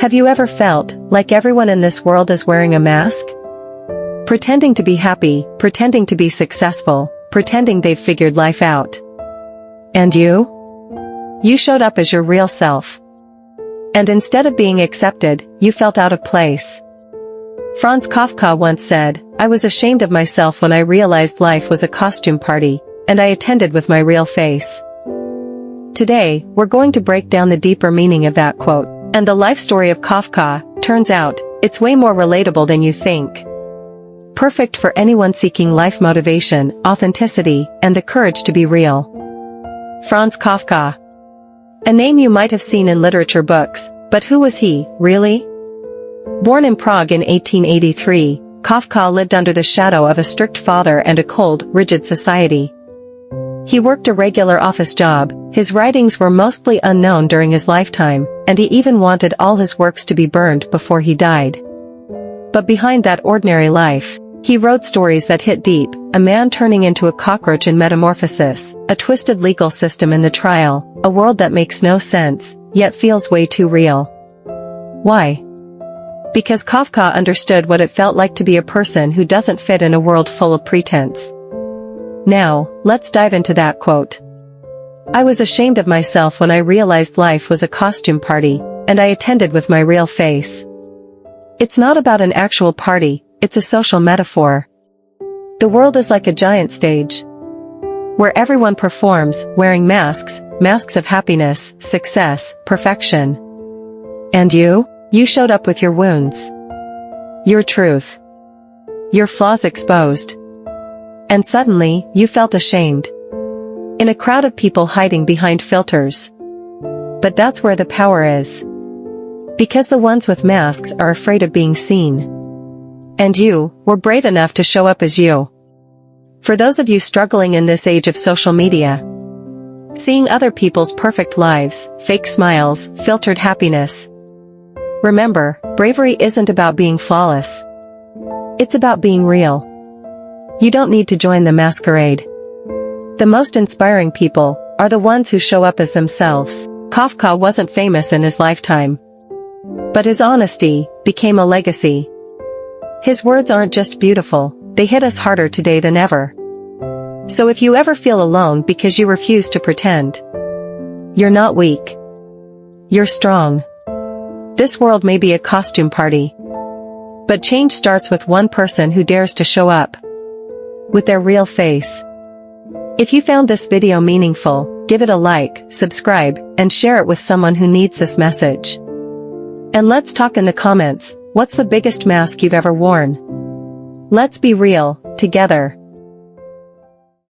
Have you ever felt like everyone in this world is wearing a mask? Pretending to be happy, pretending to be successful, pretending they've figured life out. And you? You showed up as your real self. And instead of being accepted, you felt out of place. Franz Kafka once said, "I was ashamed of myself when I realized life was a costume party, and I attended with my real face." Today, we're going to break down the deeper meaning of that quote. And the life story of Kafka, turns out, it's way more relatable than you think. Perfect for anyone seeking life motivation, authenticity, and the courage to be real. Franz Kafka. A name you might have seen in literature books, but who was he, really? Born in Prague in 1883, Kafka lived under the shadow of a strict father and a cold, rigid society. He worked a regular office job, his writings were mostly unknown during his lifetime, and he even wanted all his works to be burned before he died. But behind that ordinary life, he wrote stories that hit deep, a man turning into a cockroach in metamorphosis, a twisted legal system in the trial, a world that makes no sense, yet feels way too real. Why? Because Kafka understood what it felt like to be a person who doesn't fit in a world full of pretense. Now, let's dive into that quote. "I was ashamed of myself when I realized life was a costume party, and I attended with my real face." It's not about an actual party, it's a social metaphor. The world is like a giant stage, where everyone performs, wearing masks, masks of happiness, success, perfection. And you showed up with your wounds, your truth, your flaws exposed. And suddenly, you felt ashamed. In a crowd of people hiding behind filters. But that's where the power is. Because the ones with masks are afraid of being seen. And you were brave enough to show up as you. For those of you struggling in this age of social media, seeing other people's perfect lives, fake smiles, filtered happiness. Remember, bravery isn't about being flawless. It's about being real. You don't need to join the masquerade. The most inspiring people are the ones who show up as themselves. Kafka wasn't famous in his lifetime, but his honesty became a legacy. His words aren't just beautiful, they hit us harder today than ever. So if you ever feel alone because you refuse to pretend, you're not weak. You're strong. This world may be a costume party, but change starts with one person who dares to show up with their real face. If you found this video meaningful, give it a like, subscribe, and share it with someone who needs this message. And let's talk in the comments, what's the biggest mask you've ever worn? Let's be real, together.